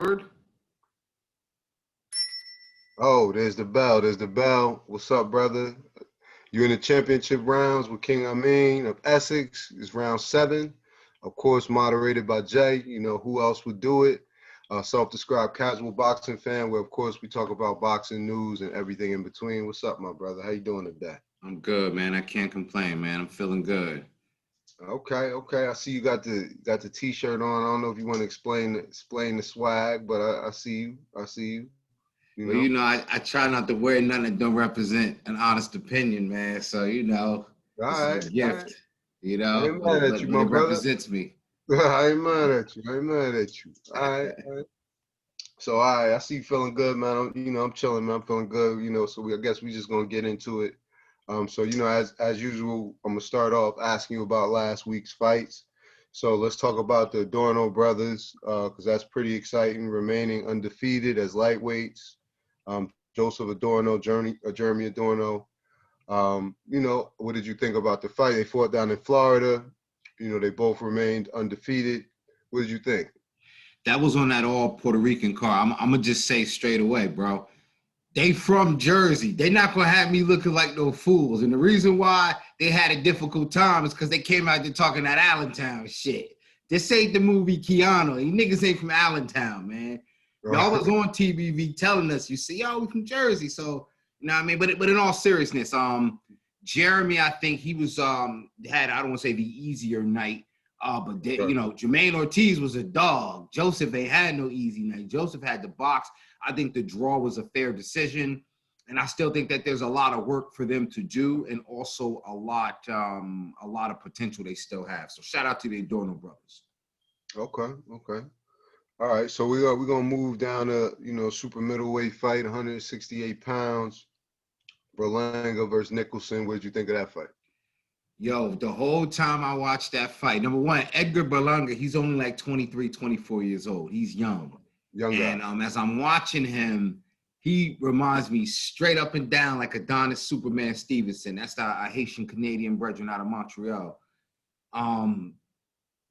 Word? Oh, there's the bell. There's the bell. What's up, brother? You're in the championship rounds with King Amin of Essex. It's round 7. Of course, moderated by Jay. You know, who else would do it? Self-described casual boxing fan, where, of course, we talk about boxing news and everything in between. What's up, my brother? How you doing today? I'm good, man. I can't complain, man. I'm feeling good. Okay. I see you got the T-shirt on. I don't know if you want to explain the swag, but I see you. I see you. You Well, know. I try not to wear nothing that don't represent an honest opinion, man. So, All this is a right, all right. gift, I ain't mad at you, but my it brother. represents me. I ain't mad at you. I ain't mad at you. All right. All right. So, all right. I see you feeling good, man. I'm chilling, man. I'm feeling good. So I guess we just gonna get into it. So as usual, I'm gonna start off asking you about last week's fights. So let's talk about the Adorno brothers, because that's pretty exciting. Remaining undefeated as lightweights. Joseph Adorno, Jeremy Adorno. What did you think about the fight? They fought down in Florida. They both remained undefeated. What did you think? That was on that all Puerto Rican car. I'm gonna just say straight away, bro. They from Jersey. They not gonna have me looking like no fools. And the reason why they had a difficult time is because they came out there talking that Allentown shit. This ain't the movie Keanu. You niggas ain't from Allentown, man. Y'all was on TBV telling us, you see, we from Jersey. So, you know what I mean? But in all seriousness, Jeremy, I think he was had, I don't want to say the easier night. But they, Jermaine Ortiz was a dog. Joseph ain't had no easy night. Joseph had the box. I think the draw was a fair decision, and I still think that there's a lot of work for them to do, and also a lot of potential they still have. So shout out to the Adorno brothers. Okay. All right. So we're gonna move down to super middleweight fight, 168 pounds. Berlanga versus Nicholson. What did you think of that fight? Yo, the whole time I watched that fight, number one, Edgar Berlanga, he's only like 23, 24 years old. He's young. Young guy. And as I'm watching him, he reminds me straight up and down like Adonis Superman Stevenson. That's our Haitian Canadian brethren out of Montreal.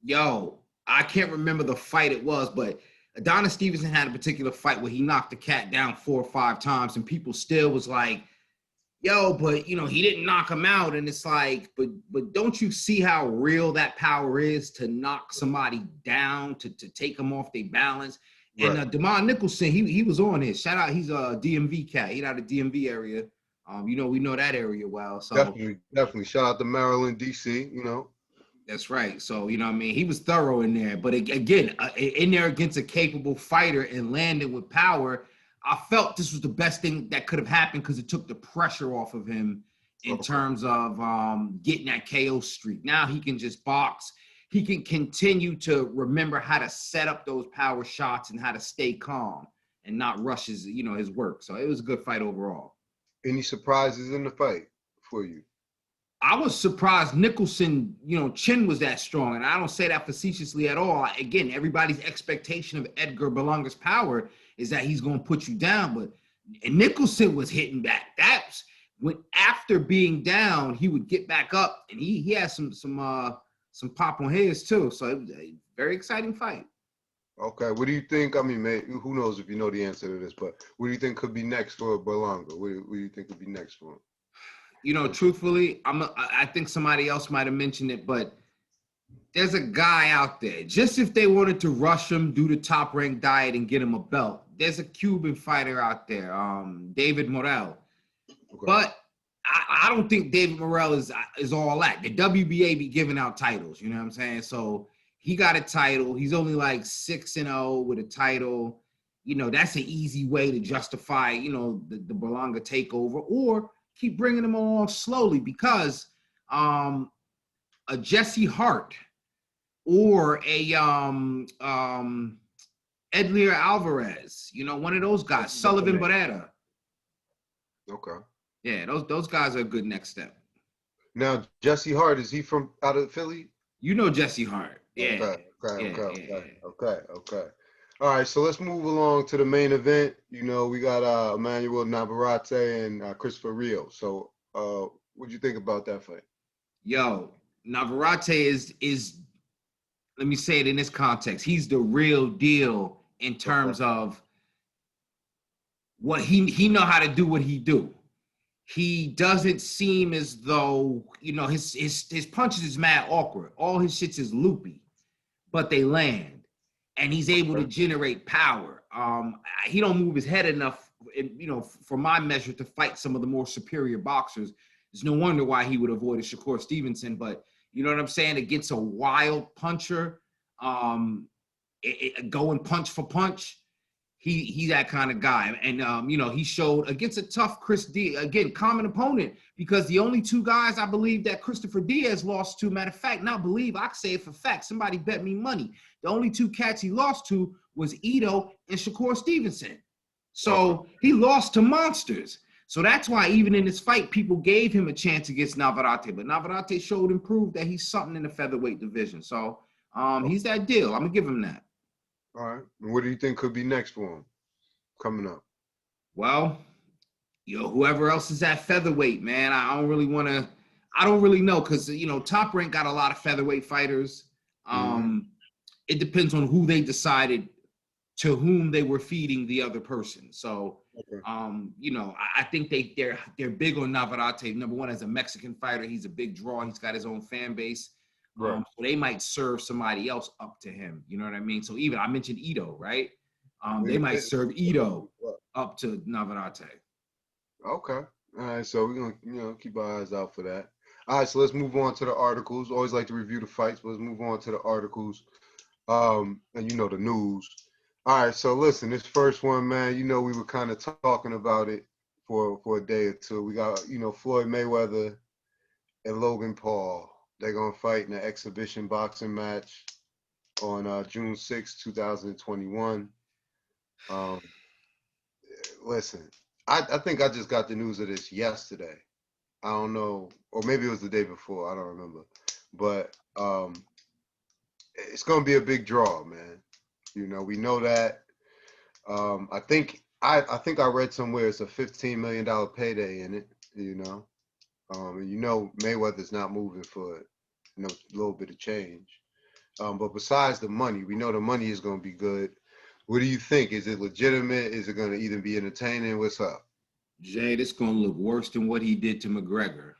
Yo, I can't remember the fight it was, but Adonis Stevenson had a particular fight where he knocked the cat down 4 or 5 times, and people still was like, yo, but he didn't knock him out. And it's like, but don't you see how real that power is to knock somebody down, to take them off their balance? Right. And Damon Nicholson, he was on his. Shout out, he's a DMV cat. He's out of the DMV area. We know that area well. So definitely. Shout out to Maryland, DC. That's right. So, what I mean? He was thorough in there. But again, in there against a capable fighter and landing with power, I felt this was the best thing that could have happened because it took the pressure off of him in terms of getting that KO streak. Now he can just box. He can continue to remember how to set up those power shots and how to stay calm and not rush his work. So it was a good fight overall. Any surprises in the fight for you? I was surprised Nicholson, chin was that strong. And I don't say that facetiously at all. Again, everybody's expectation of Edgar Berlanga's power is that he's going to put you down. But Nicholson was hitting back. That's when after being down, he would get back up, and he had some pop on his too. So it was a very exciting fight. Okay, what do you think? I mean, man, who knows if you know the answer to this, but what do you think could be next for Berlanga? What do you think could be next for him? Truthfully, I think somebody else might have mentioned it, but there's a guy out there. Just if they wanted to rush him, do the top rank diet, and get him a belt, there's a Cuban fighter out there, David Morrell. Okay. But I don't think David Morrell is all that. The WBA be giving out titles, you know what I'm saying? So he got a title. He's only like 6-0 with a title. That's an easy way to justify, the Berlanga takeover, or keep bringing them along slowly, because a Jesse Hart or a Edlier Alvarez, one of those guys, Sullivan Barrera. Okay. Yeah, those guys are a good next step. Now, Jesse Hart, is he from out of Philly? Jesse Hart. Yeah. Okay. All right, so let's move along to the main event. We got Emmanuel Navarrete and Christopher Rio. So what'd you think about that fight? Yo, Navarrete is let me say it in this context. He's the real deal in terms of what he know how to do what he do. He doesn't seem as though, you know, his punches is mad awkward. All his shits is loopy, but they land. And he's able to generate power. He don't move his head enough, you know, for my measure, to fight some of the more superior boxers. There's no wonder why he would avoid a Shakur Stevenson, but you know what I'm saying? Against a wild puncher, going punch for punch, he's that kind of guy. And, you know, he showed against a tough Chris Diaz, again, common opponent, because the only two guys I believe that Christopher Diaz lost to, matter of fact, not believe, I can say it for fact, somebody bet me money. The only two cats he lost to was Ito and Shakur Stevenson. So he lost to monsters. So that's why even in this fight, people gave him a chance against Navarrete. But Navarrete showed and proved that he's something in the featherweight division. So he's that deal. I'm going to give him that. All right. And what do you think could be next for him coming up? Well, you know, whoever else is at featherweight, man, I don't really know, because, you know, Top Rank got a lot of featherweight fighters. It depends on who they decided to whom they were feeding the other person. So, you know, I think they're big on Navarrete. Number one, as a Mexican fighter, he's a big draw. He's got his own fan base. So they might serve somebody else up to him. You know what I mean? So even I mentioned Ito, right? They might serve Ito up to Navarrete. Okay. All right. So we're gonna, you know, keep our eyes out for that. All right. So let's move on to the articles. Always like to review the fights, but let's move on to the articles. And you know, the news. All right. So listen, this first one, man. You know, we were kind of talking about it for a day or two. We got, you know, Floyd Mayweather and Logan Paul. They're going to fight in an exhibition boxing match on June 6, 2021. Listen, I think I just got the news of this yesterday. I don't know, or maybe it was the day before. I don't remember. But it's going to be a big draw, man. You know, we know that. I think I read somewhere it's a $15 million payday in it, you know. And you know Mayweather's not moving for a little bit of change. But besides the money, we know the money is going to be good. What do you think? Is it legitimate? Is it going to even be entertaining? What's up? Jay, this going to look worse than what he did to McGregor.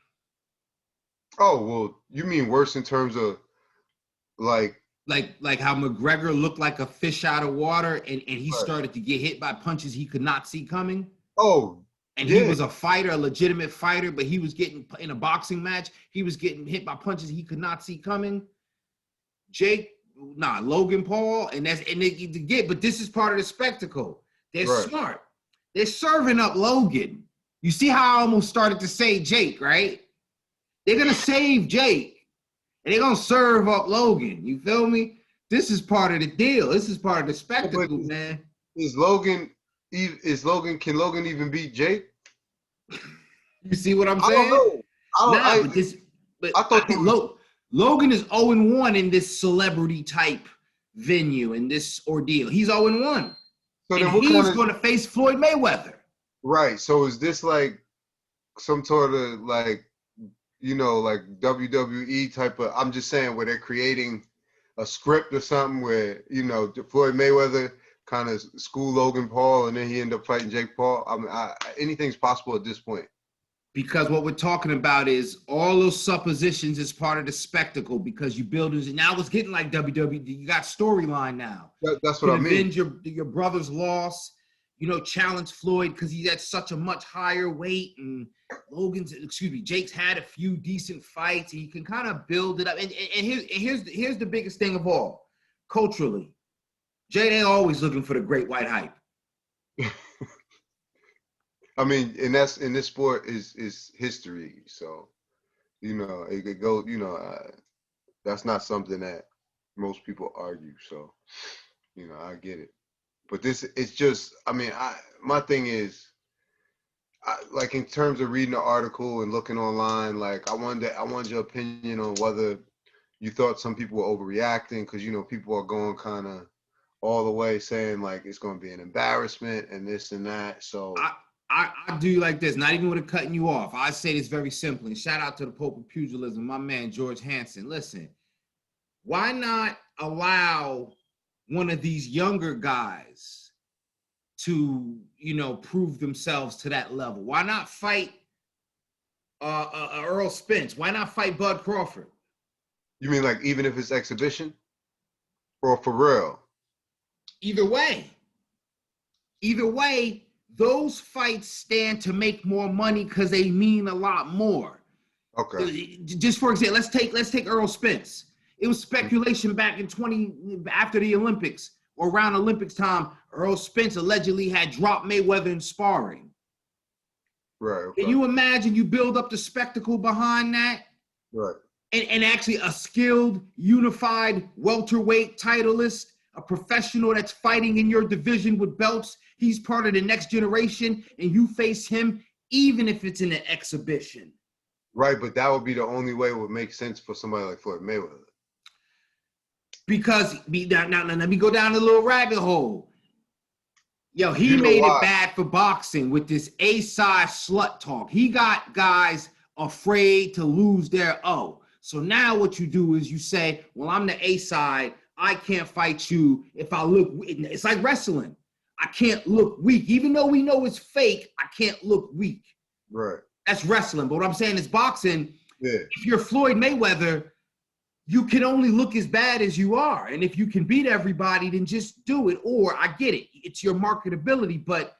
Oh, well, you mean worse in terms of like how McGregor looked like a fish out of water, and he started to get hit by punches he could not see coming? Oh, and he was a fighter, a legitimate fighter, but he was getting, in a boxing match, he was getting hit by punches he could not see coming. Logan Paul, but this is part of the spectacle. They're smart. They're serving up Logan. You see how I almost started to say Jake, right? They're gonna save Jake, and they're gonna serve up Logan. You feel me? This is part of the deal. This is part of the spectacle, man. Can Logan even beat Jake? You see what I'm saying? I don't know. I thought Logan is 0-1 in this celebrity type venue, in this ordeal. He's 0-1. So and he's going to face Floyd Mayweather. Right. So is this like some sort of like, you know, like WWE type of, I'm just saying, where they're creating a script or something where, you know, Floyd Mayweather kind of school Logan Paul and then he ended up fighting Jake Paul? I mean, anything's possible at this point. Because what we're talking about is all those suppositions is part of the spectacle, because you build it. Now it's getting like WWE. You got storyline now. That's what I mean. Avenge your brother's loss, you know, challenge Floyd because he's at such a much higher weight. And Jake's had a few decent fights. And you can kind of build it up. And here's the biggest thing of all. Culturally, Jay ain't always looking for the great white hype. I mean, and that's in this sport is history. So, you know, it could go, you know, that's not something that most people argue. So, you know, I get it. But it's just, I mean, my thing is, like in terms of reading the article and looking online, like I wanted your opinion on whether you thought some people were overreacting, because, you know, people are going kind of all the way saying like it's going to be an embarrassment and this and that. So I do like this, not even with it cutting you off. I say this very simply. Shout out to the Pope of Pugilism, my man, George Hansen. Listen, why not allow one of these younger guys to, you know, prove themselves to that level? Why not fight Earl Spence? Why not fight Bud Crawford? You mean like even if it's exhibition or for real? Either way, those fights stand to make more money because they mean a lot more. Okay. Just for example, let's take Earl Spence. It was speculation back in after the Olympics or around Olympics time, Earl Spence allegedly had dropped Mayweather in sparring. Right. Okay. Can you imagine you build up the spectacle behind that? Right. And actually a skilled, unified welterweight titleist, a professional that's fighting in your division with belts. He's part of the next generation, and you face him, even if it's in an exhibition. Right, but that would be the only way it would make sense for somebody like Floyd Mayweather. Because now let me go down a little rabbit hole. Yo, he made it bad for boxing with this A-side slut talk. He got guys afraid to lose their O. So now what you do is you say, well, I'm the A-side. I can't fight you if I look. It's like wrestling. I can't look weak. Even though we know it's fake, I can't look weak. Right. That's wrestling. But what I'm saying is boxing, yeah. If you're Floyd Mayweather, you can only look as bad as you are. And if you can beat everybody, then just do it. Or I get it. It's your marketability. But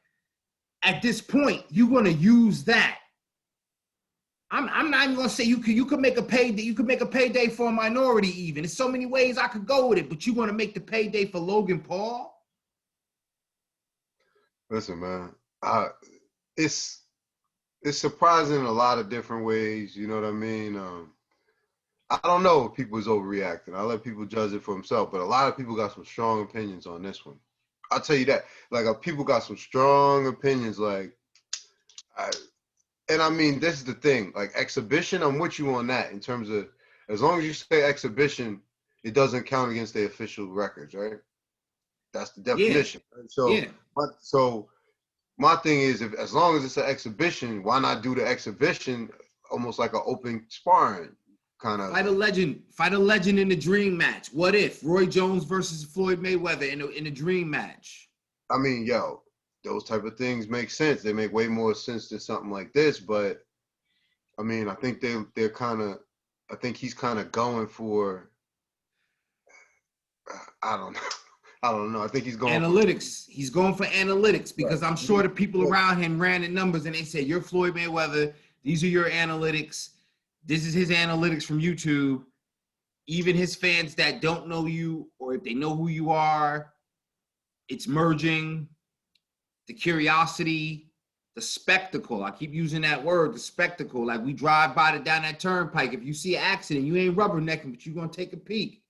at this point, you're going to use that. I'm not even going to say you could make a payday. You could make a payday for a minority even. There's so many ways I could go with it. But you're going to make the payday for Logan Paul? Listen, man. It's surprising in a lot of different ways. You know what I mean? I don't know if people is overreacting. I let people judge it for themselves, but a lot of people got some strong opinions on this one. I'll tell you that. Like, people got some strong opinions. And I mean, this is the thing. Like, exhibition, I'm with you on that in terms of, as long as you say exhibition, it doesn't count against the official records, right? That's the definition. Yeah. So my thing is, as long as it's an exhibition, why not do the exhibition almost like an open sparring kind of? Fight a legend in the dream match. What if Roy Jones versus Floyd Mayweather in a dream match? I mean, yo, those type of things make sense. They make way more sense than something like this. But I mean, I think they're kind of. I think he's kind of going for. I don't know. I don't know. I think he's going analytics. He's going for analytics because I'm sure the people around him ran the numbers and they said, "You're Floyd Mayweather. These are your analytics. This is his analytics from YouTube." Even his fans that don't know you, or if they know who you are, it's merging. The curiosity, the spectacle. I keep using that word, the spectacle. Like we drive by down that turnpike. If you see an accident, you ain't rubbernecking, but you're gonna take a peek.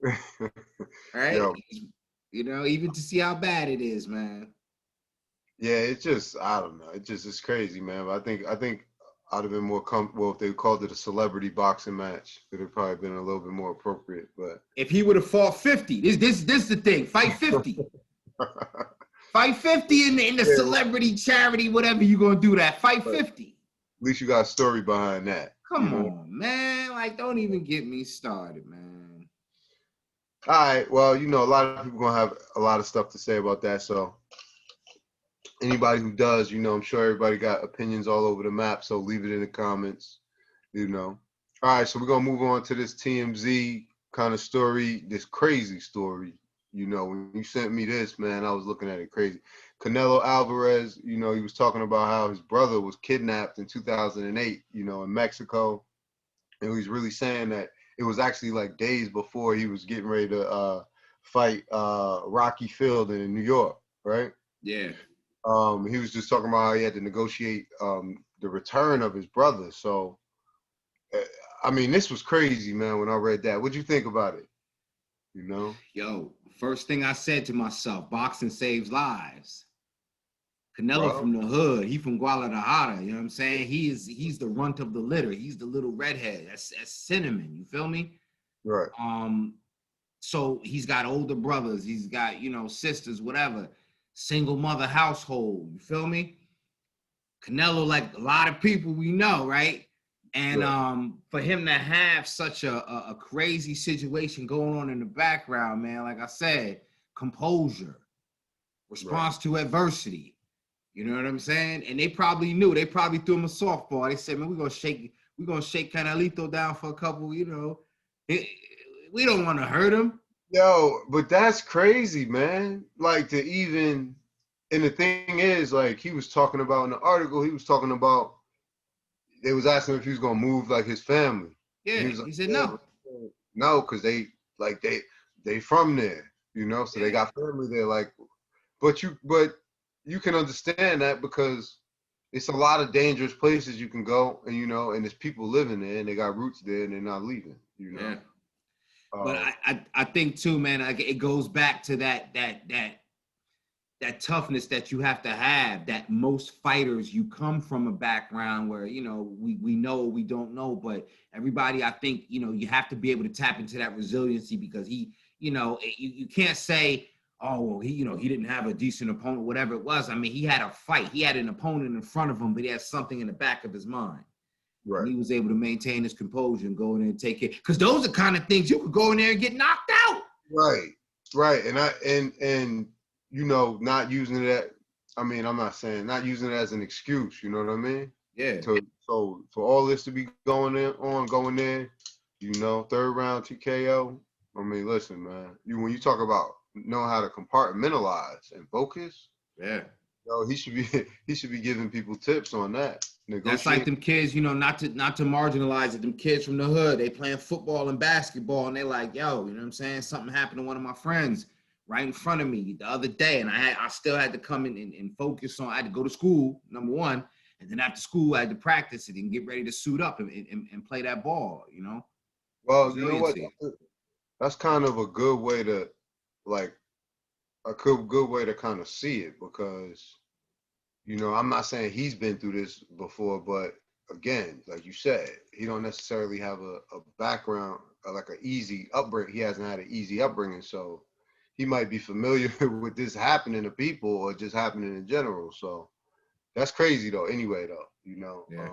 All right. Yo. You know, even to see how bad it is, man. Yeah, it's just, I don't know. It's crazy, man. But I think I'd have been more comfortable if they called it a celebrity boxing match. It would have probably been a little bit more appropriate. But if he would have fought 50, this is the thing. Fight 50. Fight 50 in the celebrity charity, whatever you're gonna do that. Fight 50. At least you got a story behind that. Come on, man. Like, don't even get me started, man. All right. Well, you know, a lot of people gonna have a lot of stuff to say about that. So anybody who does, you know, I'm sure everybody got opinions all over the map. So leave it in the comments, you know. All right. So we're gonna move on to this TMZ kind of story, this crazy story. You know, when you sent me this, man, I was looking at it crazy. Canelo Alvarez, you know, he was talking about how his brother was kidnapped in 2008, you know, in Mexico. And he was really saying that it was actually like days before he was getting ready to fight Rocky Fielding in New York, right? Yeah. He was just talking about how he had to negotiate the return of his brother. So, I mean, this was crazy, man, when I read that. What'd you think about it? You know? Yo, first thing I said to myself, boxing saves lives. Canelo from the hood. He from Guadalajara. You know what I'm saying? He's the runt of the litter. He's the little redhead. That's Cinnamon. You feel me? Right. So he's got older brothers. He's got, you know, sisters, whatever. Single mother household. You feel me? Canelo, like a lot of people we know, right? And for him to have such a crazy situation going on in the background, man, like I said, composure, response to adversity. You know what I'm saying? And they probably knew. They probably threw him a softball. They said, man, we're gonna shake Canelito down for a couple, you know. We don't want to hurt him. Yo, but that's crazy, man. Like to even, and the thing is, like he was talking about in the article, he was talking about, they was asking if he was gonna move like his family. Yeah, he was like, he said no. No, because they from there, you know, so they got family there. Like, but you can understand that because it's a lot of dangerous places you can go, and you know, and there's people living there and they got roots there and they're not leaving, you know. Yeah. But I think too, man, like it goes back to that toughness that you have to have. That most fighters, you come from a background where, you know, we know we don't know, but everybody, I think, you know, you have to be able to tap into that resiliency because he, you know, you can't say, oh, well, he, you know, he didn't have a decent opponent, whatever it was. I mean, he had a fight. He had an opponent in front of him, but he had something in the back of his mind. Right. And he was able to maintain his composure and go in there and take it. Because those are the kind of things you could go in there and get knocked out. Right. And you know, not using it, I'm not saying not using it as an excuse, you know what I mean? Yeah. So for all this to be going in, you know, third round TKO. I mean, listen, man. When you talk about knowing how to compartmentalize and focus, yeah. Yo, he should be giving people tips on that. That's like them kids, you know, not to marginalize it. Them kids from the hood, they playing football and basketball, and they like, yo, you know what I'm saying? Something happened to one of my friends right in front of me the other day, and I still had to come in and focus on. I had to go to school, number one, and then after school I had to practice it and get ready to suit up and play that ball, you know. Well, you know what? That's kind of a good way to good way to kind of see it because, you know, I'm not saying he's been through this before, but again, like you said, he don't necessarily have a background, like an easy upbringing. He hasn't had an easy upbringing, so he might be familiar with this happening to people or just happening in general. So that's crazy though. Anyway, though, you know. Yeah.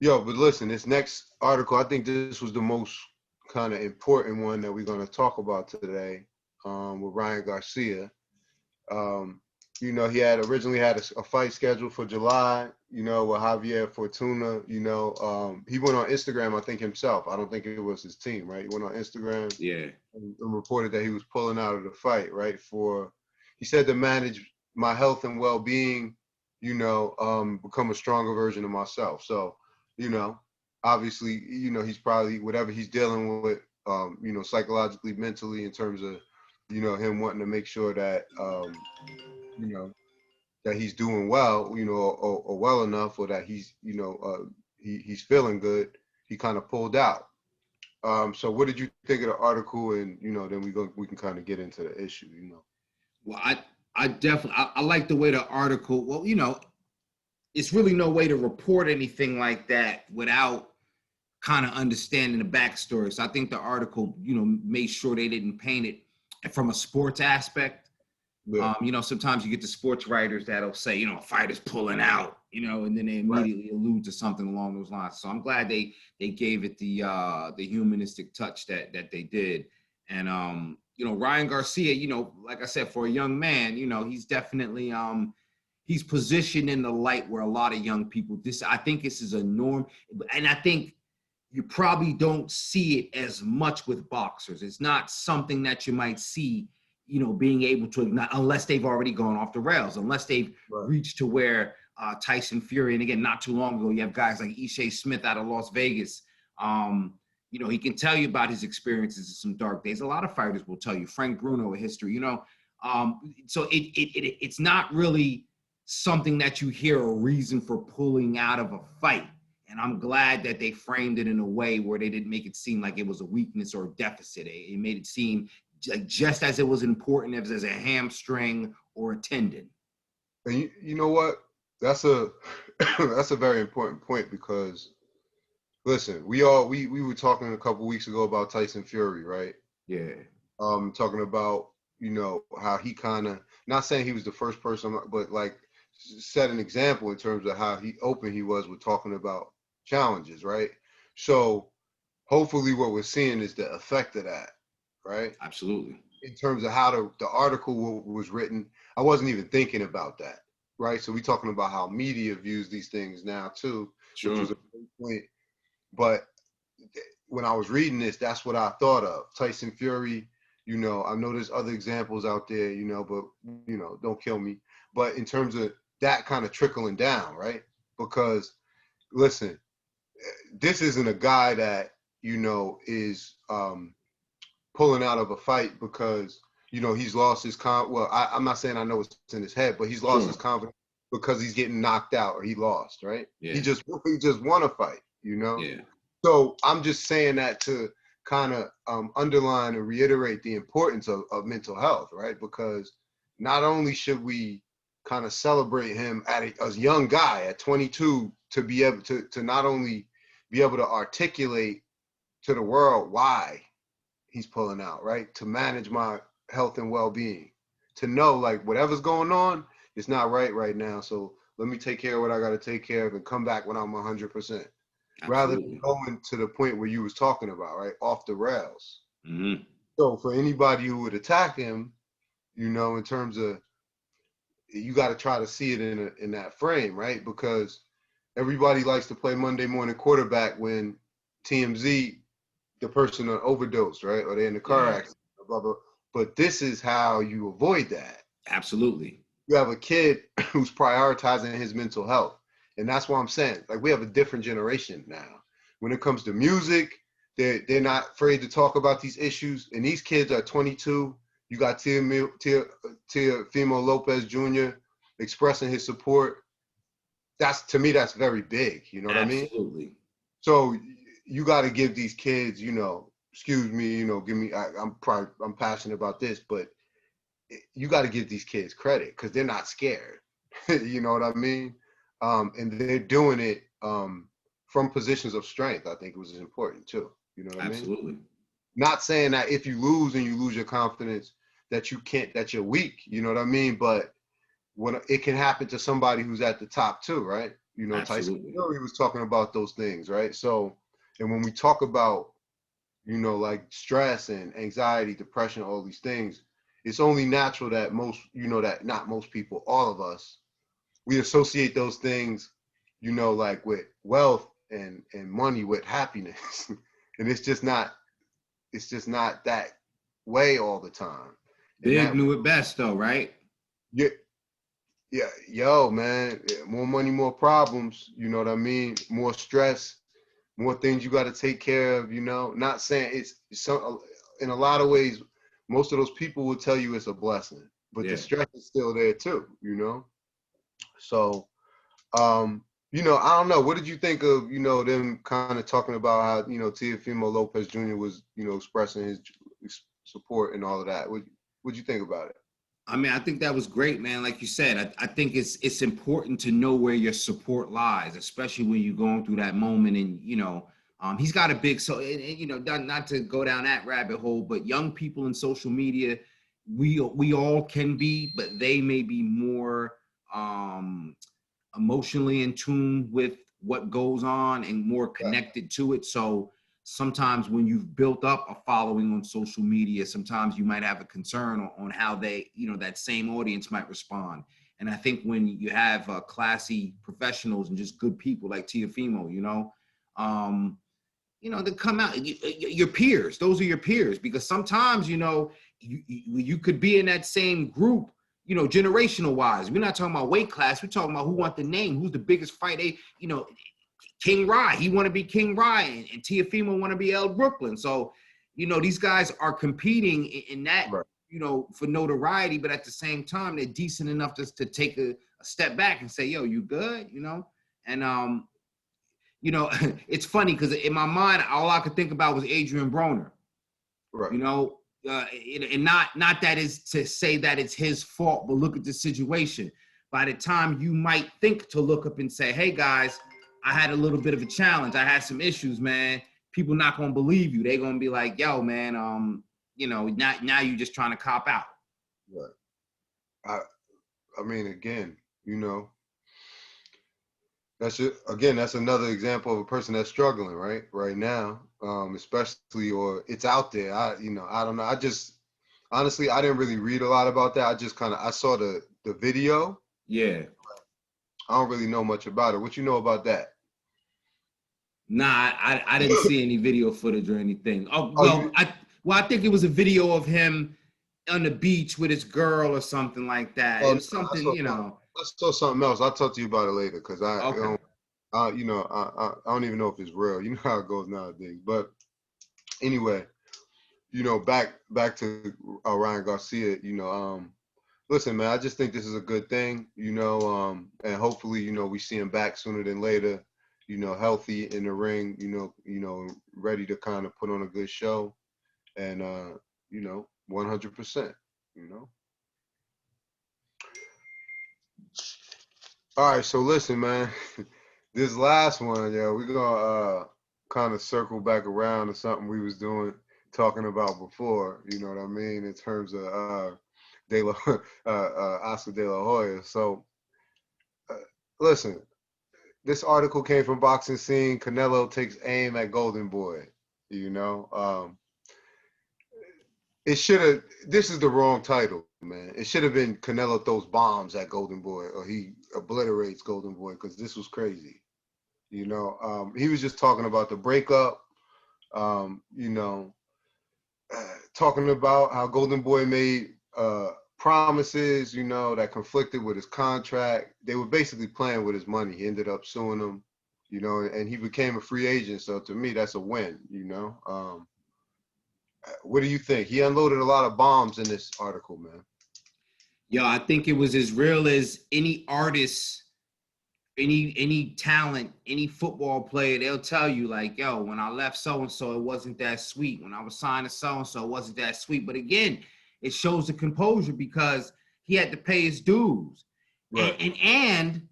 Yo, but listen, this next article, I think this was the most kind of important one that we're going to talk about today, with Ryan Garcia. You know, he had originally had a fight scheduled for July, you know, with Javier Fortuna. You know, he went on Instagram, I think himself. I don't think it was his team, right? He went on Instagram, and reported that he was pulling out of the fight, right? He said to manage my health and well-being, you know, become a stronger version of myself. So, you know, obviously, you know, he's probably whatever he's dealing with, you know, psychologically, mentally, in terms of, you know, him wanting to make sure that, you know, that he's doing well, you know, or well enough, or that he's, you know, he's feeling good. He kind of pulled out. So what did you think of the article? And, you know, then we can kind of get into the issue, you know. Well, I definitely, I like the way the article, well, you know, it's really no way to report anything like that without kind of understanding the backstory. So I think the article, you know, made sure they didn't paint it from a sports aspect. Yeah. You know, sometimes you get the sports writers that'll say, you know, a fighter's pulling out, you know, and then they immediately allude to something along those lines. So I'm glad they gave it the humanistic touch that they did. And you know, Ryan Garcia, you know, like I said, for a young man, you know, he's definitely he's positioned in the light where a lot of young people, I think this is a norm. And I think you probably don't see it as much with boxers. It's not something that you might see, you know, being able to ignite, unless they've already gone off the rails, unless they've reached to where Tyson Fury, and again, not too long ago, you have guys like Ishe Smith out of Las Vegas. You know, he can tell you about his experiences in some dark days. A lot of fighters will tell you. Frank Bruno, a history, you know. So it's not really something that you hear a reason for pulling out of a fight. And I'm glad that they framed it in a way where they didn't make it seem like it was a weakness or a deficit. It made it seem like just as it was important as a hamstring or a tendon. And you know what? That's a that's a very important point because, listen, we were talking a couple weeks ago about Tyson Fury, right? Yeah. Talking about, you know, how he kind of, not saying he was the first person, but like set an example in terms of how open he was with talking about challenges, right? So hopefully what we're seeing is the effect of that, right? Absolutely. in terms of how the article was written, I wasn't even thinking about that, right? So we're talking about how media views these things now too, Sure. which was a great point. But when I was reading this, that's what I thought of. Tyson Fury, I know there's other examples out there, but, don't kill me. But in terms of that kind of trickling down, right? Because, listen, this isn't a guy that, is pulling out of a fight because, he's lost his I'm not saying I know what's in his head, but he's lost his confidence because he's getting knocked out or he lost, right? Yeah. He just won a fight, Yeah. So I'm just saying that to kind of underline and reiterate the importance of mental health, right? Because not only should we kind of celebrate him at a young guy at 22 to be able to not only be able to articulate to the world why he's pulling out, right? To manage my health and well-being, to know like whatever's going on, it's not right now. So let me take care of what I got to take care of and come back when I'm 100%. Rather than going to the point where you was talking about, right, off the rails. Mm-hmm. So for anybody who would attack him, in terms of, you got to try to see it in that frame, right? Because everybody likes to play Monday morning quarterback when TMZ, the person overdosed, right, or they're in the car accident, blah blah. But this is how you avoid that. Absolutely. You have a kid who's prioritizing his mental health. And that's what I'm saying. Like, we have a different generation now. When it comes to music, they're not afraid to talk about these issues. And these kids are 22. You got Teofimo Lopez Jr. expressing his support. To me, that's very big. You know what I mean? Absolutely. So you got to give these kids, excuse me, give me, I'm passionate about this, but you got to give these kids credit because they're not scared. You know what I mean? And they're doing it from positions of strength. I think it was important too. You know what I mean? Absolutely. Not saying that if you lose and you lose your confidence that you're weak. You know what I mean? But when it can happen to somebody who's at the top too, right? Tyson Fury was talking about those things, right? So, and when we talk about, like stress and anxiety, depression, all these things, it's only natural that that not most people, all of us, we associate those things, like with wealth and money with happiness. And it's just not that way all the time. Big knew it best though, right? Yeah, yo, man, more money, more problems, you know what I mean? More stress, more things you got to take care of, not saying it's so, in a lot of ways, most of those people will tell you it's a blessing, but the stress is still there too, So, I don't know. What did you think of, them kind of talking about how, Teofimo Lopez Jr. was, expressing his support and all of that? What'd you think about it? I mean, I think that was great, man. Like you said, I think it's important to know where your support lies, especially when you're going through that moment. And, he's got a big, not to go down that rabbit hole, but young people in social media, we all can be, but they may be more emotionally in tune with what goes on and more connected to it. So sometimes when you've built up a following on social media, sometimes you might have a concern on how they, that same audience might respond. And I think when you have classy professionals and just good people like Teofimo, to come out, your peers, those are your peers, because sometimes, you could be in that same group, generational wise. We're not talking about weight class. We're talking about who want the name, who's the biggest fight. King Rye, he want to be King Rye, and Teofimo want to be El Brooklyn. So, these guys are competing in that, for notoriety, but at the same time, they're decent enough to take a step back and say, yo, you good, And, it's funny because in my mind, all I could think about was Adrian Broner, right. And not that is to say that it's his fault, but look at the situation. By the time you might think to look up and say, hey, guys, I had a little bit of a challenge. I had some issues, man. People not going to believe you. They're going to be like, yo, man, now you're just trying to cop out. Right. I mean, again, that's another example of a person that's struggling right now, especially, or it's out there. I don't know. honestly, I didn't really read a lot about that. I saw the video. Yeah. I don't really know much about it. What you know about that? Nah, I didn't see any video footage or anything. Oh Oh, you I think it was a video of him on the beach with his girl or something like that. oh, It no, was something, you know. I saw something else. I'll talk to you about it later because Okay. I don't even know if it's real. You know how it goes nowadays. But anyway, back to Ryan Garcia. Listen, man, I just think this is a good thing. And hopefully, we see him back sooner than later. Healthy in the ring. Ready to kind of put on a good show, and 100%. You know. All right, so listen, man. This last one, we're gonna kind of circle back around to something we was talking about before. You know what I mean, in terms of De La, Oscar De La Hoya. So, listen, this article came from Boxing Scene. Canelo takes aim at Golden Boy. It should have. This is the wrong title, man. It should have been Canelo throws bombs at Golden Boy, or he obliterates Golden Boy, because this was crazy. He was just talking about the breakup. Um, you know, Talking about how Golden Boy made promises, that conflicted with his contract. They were basically playing with his money. He ended up suing them, and he became a free agent. So to me, that's a win. What do you think? He unloaded a lot of bombs in this article, man. Yo, I think it was as real as any artist, any talent, any football player. They'll tell you like, yo, when I left so-and-so, it wasn't that sweet. When I was signed to so-and-so, it wasn't that sweet. But again, it shows the composure because he had to pay his dues. Right. And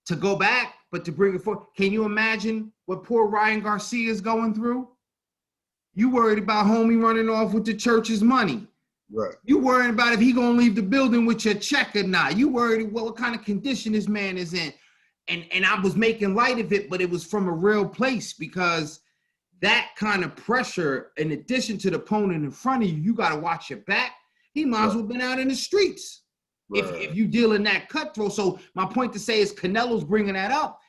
to go back, but to bring it forward, can you imagine what poor Ryan Garcia is going through? You worried about homie running off with the church's money. Right. You worried about if he gonna leave the building with your check or not. You worried what kind of condition this man is in. And I was making light of it, but it was from a real place, because that kind of pressure, in addition to the opponent in front of you, you got to watch your back. He might as well been out in the streets if you deal in that cutthroat. So my point to say is Canelo's bringing that up.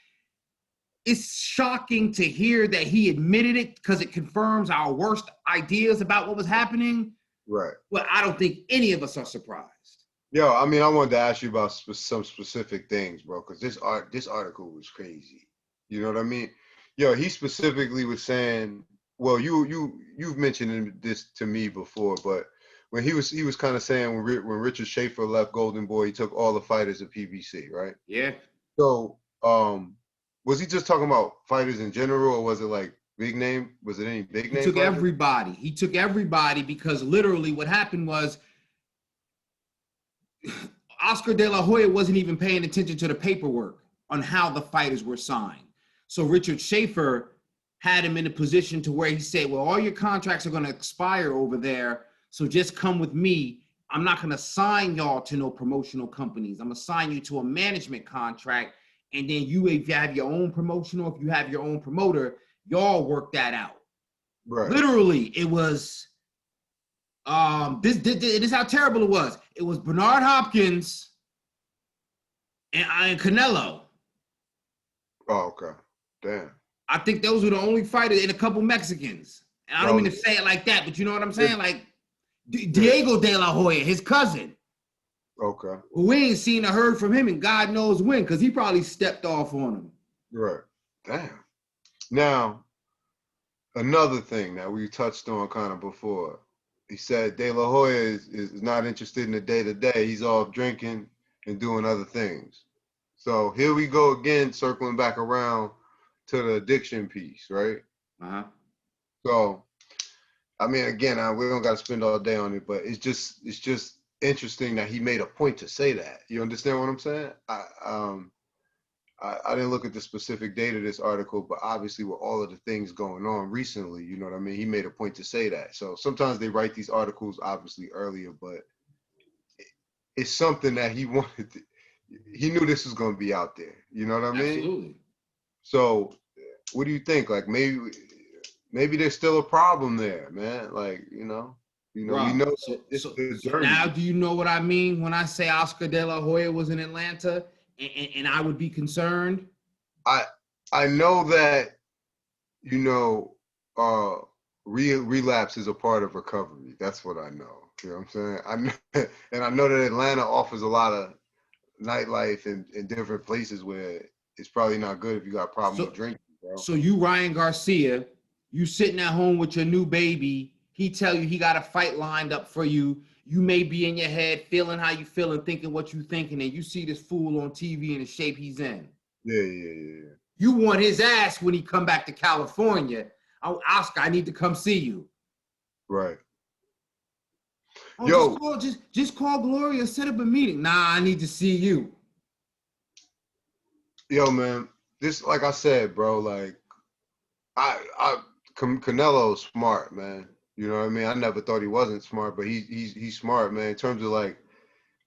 It's shocking to hear that he admitted it, because it confirms our worst ideas about what was happening. Right. Well, I don't think any of us are surprised. Yo, I mean, I wanted to ask you about some specific things, bro, because this article was crazy. You know what I mean? Yo, he specifically was saying, well, you've mentioned this to me before, but when he was kind of saying when Richard Schaefer left Golden Boy, he took all the fighters at PBC, right? Yeah. So, was he just talking about fighters in general, or was it like big name? Was it any big name? He took everybody. He took everybody, because literally what happened was Oscar De La Hoya wasn't even paying attention to the paperwork on how the fighters were signed. So Richard Schaefer had him in a position to where he said, well, all your contracts are going to expire over there, so just come with me. I'm not going to sign y'all to no promotional companies. I'm going to sign you to a management contract, and then you, if you have your own promotional, if you have your own promoter, y'all work that out. Right. Literally, it was this is how terrible it was. It was Bernard Hopkins and Canelo. Oh, okay. Damn. I think those were the only fighters, and a couple Mexicans. And I don't mean to say it like that, but you know what I'm saying? Like Diego De La Hoya, his cousin. Okay. We ain't seen or heard from him, and God knows when, because he probably stepped off on him. Right. Damn. Now, another thing that we touched on kind of before. He said De La Hoya is not interested in the day-to-day. He's off drinking and doing other things. So here we go again, circling back around to the addiction piece, right? Uh-huh. So, I mean, again, we don't got to spend all day on it, but it's just interesting that he made a point to say that. You understand what I'm saying? I didn't look at the specific date of this article, but obviously with all of the things going on recently, you know what I mean? He made a point to say that. So sometimes they write these articles obviously earlier, but it's something that he wanted to, he knew this was going to be out there. You know what I mean? Absolutely. So what do you think? Like maybe there's still a problem there, man. Like, you know? You know, we Bro, know so, it's so, the so journey. now do you know what I mean when I say Oscar De La Hoya was in Atlanta and I would be concerned? I know that, you know, relapse is a part of recovery. That's what I know. You know what I'm saying? I know, and I know that Atlanta offers a lot of nightlife in different places where it's probably not good if you got a problem with So, drinking, bro. so you Ryan Garcia, you sitting at home with your new baby, he tell you he got a fight lined up for you. You may be in your head feeling how you feeling, thinking what you thinking, and you see this fool on TV in the shape he's in. Yeah. You want his ass when he come back to California. Oh, Oscar, I need to come see you. Right. Oh, Yo, just call Gloria, set up a meeting. Nah, I need to see you. man, this, like I said, bro, like Canelo's smart, man. You know what I mean? I never thought he wasn't smart, but he's smart, man, in terms of like,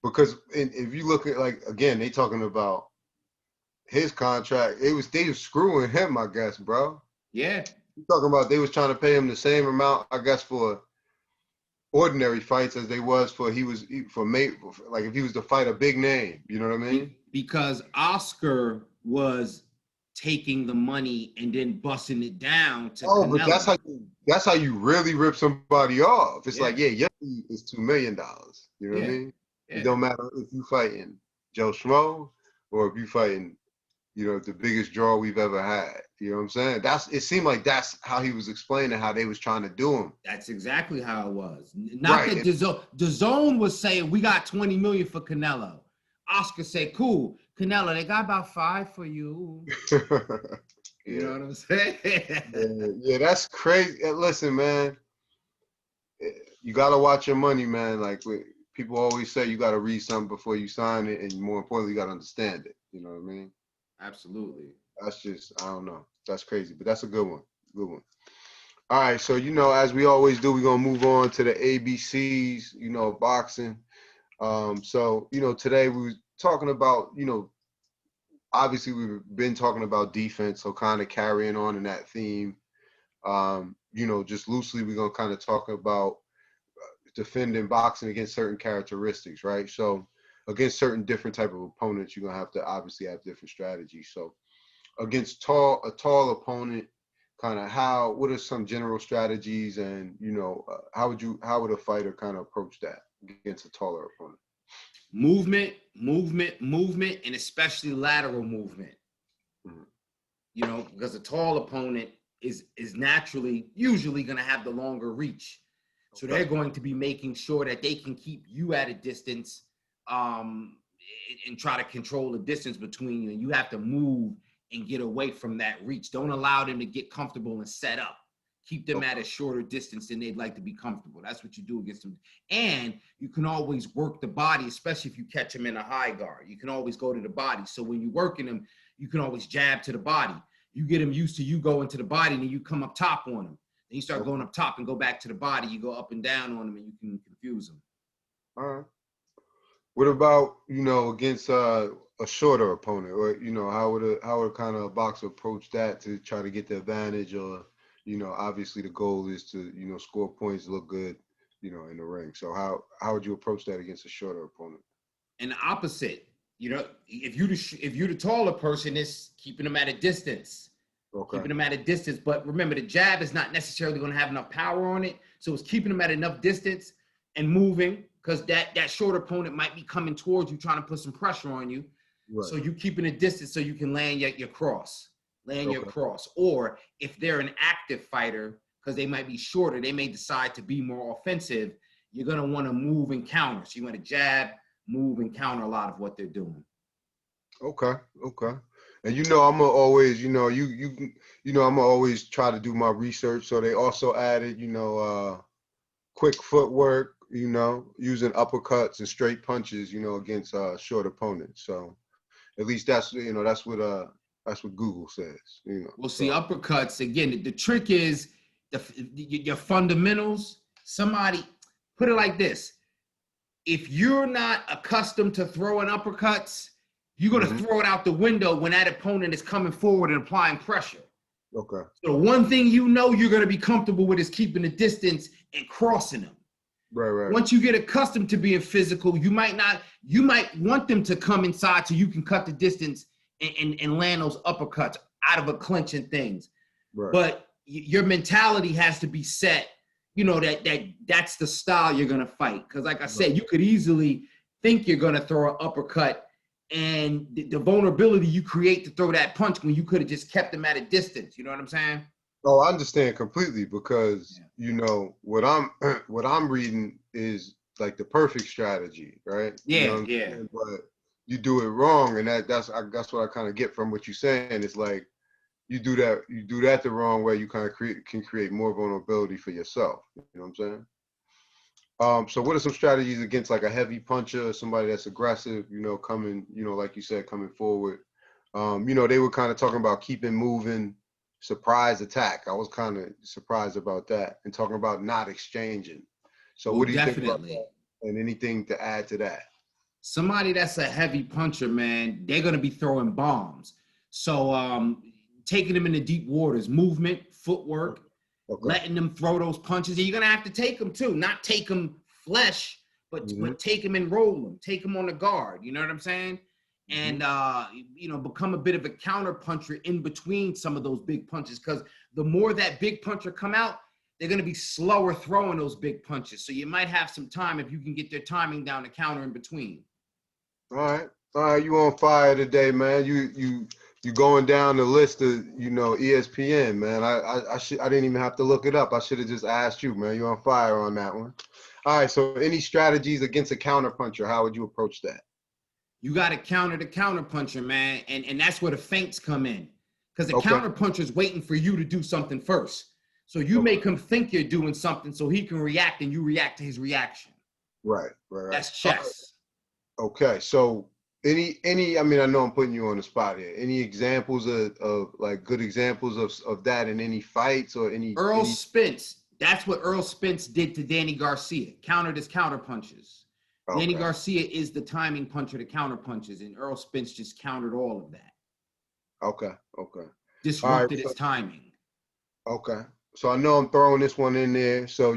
because if you look at, like, again, they talking about his contract, they was screwing him, I guess, bro. Yeah. You talking about they was trying to pay him the same amount, I guess, for ordinary fights as they was for like if he was to fight a big name, you know what I mean? Because Oscar was taking the money and then busting it down to Oh, but Canelo. that's how you really rip somebody off. It's Yeah. like, yeah, your fee is $2 million. You know what I Yeah. mean? Yeah. It don't matter if you fighting Joe Schmo or if you fighting, you know, the biggest draw we've ever had. You know what I'm saying? It seemed like that's how he was explaining how they was trying to do him. That's exactly how it was. Not Right. that DAZN was saying we got 20 million for Canelo. Oscar said, cool. Canelo, they got about 5 for you. You know what I'm saying? Yeah, that's crazy. Listen, man, you gotta watch your money, man. Like people always say, you gotta read something before you sign it, and more importantly, you gotta understand it. You know what I mean? Absolutely. That's just, I don't know. That's crazy, but that's a good one. Good one. All right, so, you know, as we always do, we're gonna move on to the ABCs, you know, boxing. So, you know, today we were talking about, you know, obviously we've been talking about defense, so kind of carrying on in that theme. You know, just loosely, we're gonna kind of talk about defending boxing against certain characteristics, right? So against certain different type of opponents, you're gonna have to obviously have different strategies. So against a tall opponent, kind of what are some general strategies, and, you know, how would a fighter kind of approach that against a taller opponent? Movement, and especially lateral movement. Mm-hmm. You know, because a tall opponent is naturally usually going to have the longer reach. So they're going to be making sure that they can keep you at a distance, and try to control the distance between you. And you have to move and get away from that reach. Don't allow them to get comfortable and set up. Keep them at a shorter distance than they'd like to be comfortable. That's what you do against them. And you can always work the body, especially if you catch them in a high guard. You can always go to the body. So when you're working them, you can always jab to the body. You get them used to you going to the body, and then you come up top on them. Then you start going up top and go back to the body. You go up and down on them, and you can confuse them. All right. What about, you know, against a shorter opponent, or, you know, how would kind of a boxer approach that to try to get the advantage? Or, you know, obviously the goal is to, you know, score points, look good, you know, in the ring. So how would you approach that against a shorter opponent? And the opposite, you know, if you're the taller person, it's keeping them at a distance. Okay. Keeping them at a distance. But remember, the jab is not necessarily going to have enough power on it. So it's keeping them at enough distance and moving, because that short opponent might be coming towards you, trying to put some pressure on you. Right. So you keeping a distance so you can land your cross. Your cross. Or if they're an active fighter, because they might be shorter, they may decide to be more offensive. You're going to want to move and counter. So you want to jab, move, and counter a lot of what they're doing. Okay. And, you know, I'm gonna always, you know, I'm gonna always try to do my research. So they also added, you know, quick footwork, you know, using uppercuts and straight punches, you know, against short opponents. So at least that's, you know, that's what Google says, you know. Well, see, uppercuts, again, the trick is your fundamentals. Somebody, put it like this: if you're not accustomed to throwing uppercuts, you're going to throw it out the window when that opponent is coming forward and applying pressure. Okay. So one thing you know you're going to be comfortable with is keeping the distance and crossing them. Right. Once you get accustomed to being physical, you might want them to come inside so you can cut the distance and land those uppercuts out of a clinch and things. Right. But your mentality has to be set, that's the style you're going to fight. Because like I said, you could easily think you're going to throw an uppercut, and the vulnerability you create to throw that punch when you could have just kept them at a distance. You know what I'm saying? Oh, I understand completely, because what I'm reading is like the perfect strategy, right? Yeah, But you do it wrong, and that's what I kind of get from what you're saying. It's like you do that the wrong way, you kind of can create more vulnerability for yourself. You know what I'm saying? So what are some strategies against like a heavy puncher, somebody that's aggressive, coming, like you said, coming forward? They were kind of talking about keeping moving, surprise attack. I was kind of surprised about that, and talking about not exchanging. So what do you think about that? And anything to add to that? Somebody that's a heavy puncher, man, they're going to be throwing bombs. So taking them into deep waters, movement, footwork, letting them throw those punches. And you're going to have to take them too. Not take them flesh, but take them and roll them. Take them on the guard. You know what I'm saying? And, become a bit of a counter puncher in between some of those big punches. Because the more that big puncher come out, they're going to be slower throwing those big punches. So you might have some time if you can get their timing down to counter in between. All right, you on fire today, man. You going down the list of ESPN, man. I didn't even have to look it up. I should have just asked you, man. You on fire on that one. All right, so any strategies against a counter puncher? How would you approach that? You got to counter the counter puncher, man, and that's where the feints come in, because the counter puncher is waiting for you to do something first. So you make him think you're doing something, so he can react, and you react to his reaction. Right. That's chess. Okay, so any I mean, I know I'm putting you on the spot here. Any examples of like good examples of that in any fights or any? Spence. That's what Earl Spence did to Danny Garcia. Countered his counter punches. Okay. Danny Garcia is the timing puncher to counter punches, and Earl Spence just countered all of that. Okay. Disrupted his timing. Okay. So I know I'm throwing this one in there. So,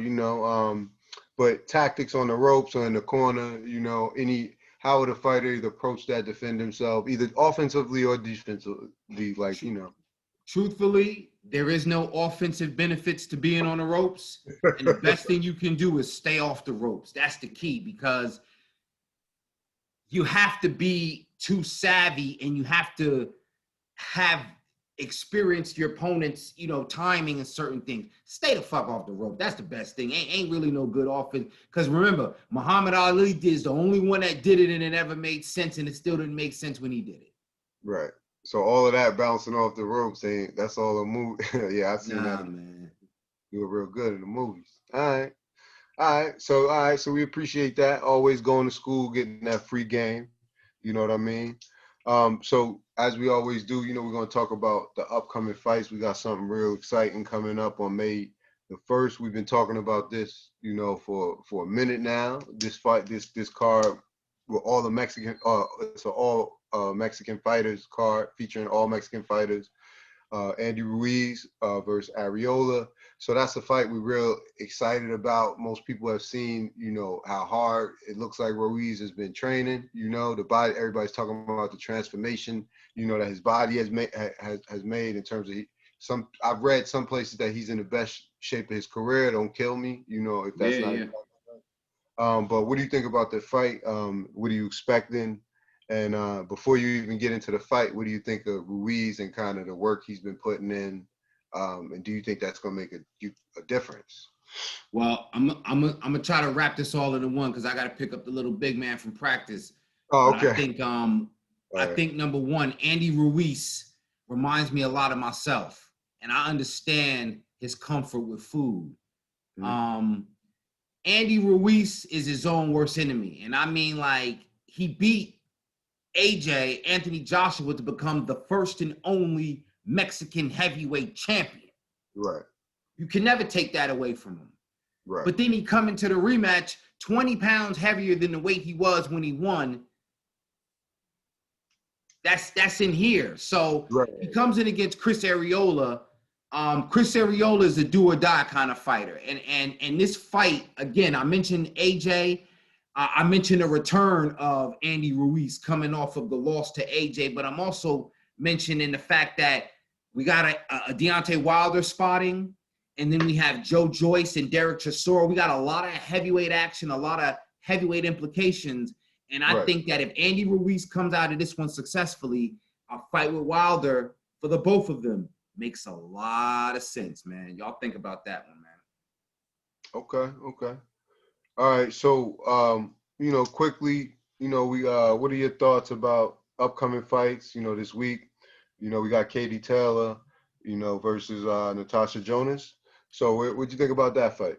but tactics on the ropes or in the corner, how would a fighter either approach that, defend himself, either offensively or defensively, Truthfully, there is no offensive benefits to being on the ropes. And the best thing you can do is stay off the ropes. That's the key, because you have to be too savvy, and you have to have experienced your opponent's, timing and certain things. Stay the fuck off the rope. That's the best thing. Ain't really no good offense. Because remember, Muhammad Ali is the only one that did it, and it never made sense, and it still didn't make sense when he did it. Right. So all of that bouncing off the ropes that's all a movie. Yeah, I've seen that. Man. You were real good in the movies. All right. So we appreciate that. Always going to school, getting that free game. You know what I mean? So as we always do, we're going to talk about the upcoming fights. We got something real exciting coming up on May the 1st. We've been talking about this, for a minute now. This fight, this card with all the Mexican, it's an all Mexican fighters card featuring all Mexican fighters. Andy Ruiz versus Areola. So that's a fight we're real excited about. Most people have seen, how hard it looks like Ruiz has been training. The body. Everybody's talking about the transformation, that his body has made in terms of I've read some places that he's in the best shape of his career. Don't kill me, if that's not. Yeah. But what do you think about the fight? What are you expecting? And before you even get into the fight, what do you think of Ruiz and kind of the work he's been putting in? And do you think that's going to make a difference? Well, I'm gonna try to wrap this all into one, because I got to pick up the little big man from practice. Oh, okay. But I think number one, Andy Ruiz reminds me a lot of myself, and I understand his comfort with food. Mm-hmm. Andy Ruiz is his own worst enemy, and I mean, like, he beat Anthony Joshua to become the first and only Mexican heavyweight champion. Right. You can never take that away from him. Right. But then he come into the rematch 20 pounds heavier than the weight he was when he won. That's in here. So He comes in against Chris Areola, Chris Arreola is a do or die kind of fighter, and this fight again. I mentioned AJ. I mentioned a return of Andy Ruiz coming off of the loss to AJ, but I'm also mentioning the fact that we got a Deontay Wilder spotting, and then we have Joe Joyce and Derek Chisora. We got a lot of heavyweight action, a lot of heavyweight implications, and I think that if Andy Ruiz comes out of this one successfully, a fight with Wilder for the both of them makes a lot of sense, man. Y'all think about that one, man. Okay. All right. So, quickly, we what are your thoughts about upcoming fights? This week, we got Katie Taylor, versus Natasha Jonas. So, what'd you think about that fight?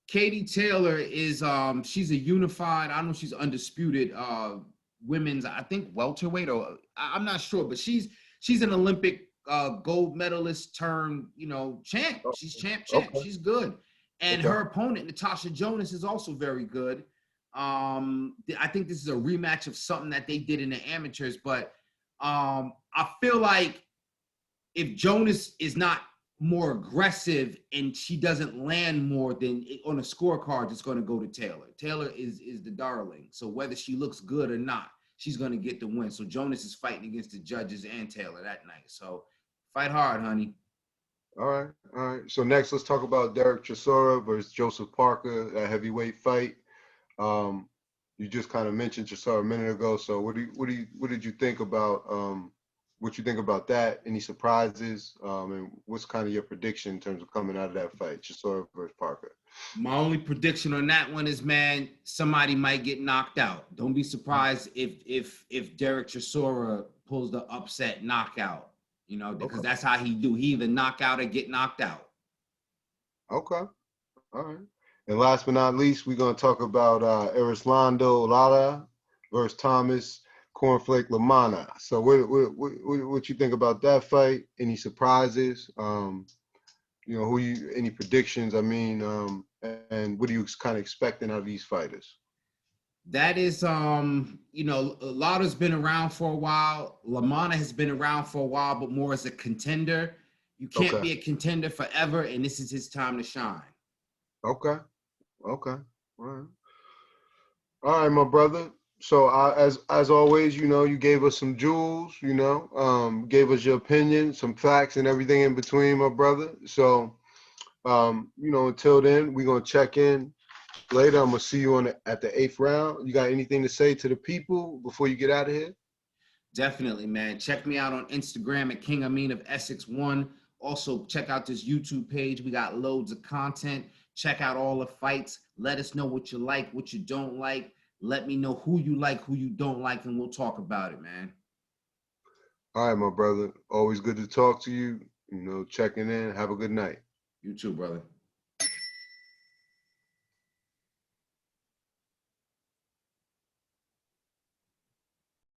Katie Taylor is she's a unified. I don't know if she's undisputed women's. I think welterweight, or I'm not sure, but she's an Olympic gold medalist turned champ. She's champ. Okay. She's good, and her opponent Natasha Jonas is also very good. I think this is a rematch of something that they did in the amateurs, but I feel like if Jonas is not more aggressive and she doesn't land more than on a scorecard, it's going to go to Taylor. Taylor is the darling. So whether she looks good or not, she's going to get the win. So Jonas is fighting against the judges and Taylor that night. So fight hard, honey. All right. So next, let's talk about Derek Chisora versus Joseph Parker, a heavyweight fight. You just kind of mentioned Chisora a minute ago. So what did you think about what you think about that? Any surprises? And what's kind of your prediction in terms of coming out of that fight, Chisora versus Parker? My only prediction on that one is, man, somebody might get knocked out. Don't be surprised if Derek Chisora pulls the upset knockout, because that's how he do. He either knock out or get knocked out. Okay. All right. And last but not least, we're going to talk about Eres Londo, Latta versus Thomas Cornflake, Lamanna. So what you think about that fight? Any surprises? Any predictions? I mean, and what are you kind of expecting out of these fighters? That is, Latta's been around for a while. Lamanna has been around for a while, but more as a contender. You can't be a contender forever, and this is his time to shine. Okay. All right, my brother. So as always, you gave us some jewels, gave us your opinion, some facts and everything in between, my brother. So, until then, we're going to check in later. I'm going to see you at the 8th round. You got anything to say to the people before you get out of here? Definitely, man. Check me out on Instagram at King Amin of Essex 1. Also, check out this YouTube page. We got loads of content. Check out all the fights. Let us know what you like, what you don't like. Let me know who you like, who you don't like, and we'll talk about it, man. All right, my brother. Always good to talk to you. Checking in. Have a good night. You too, brother.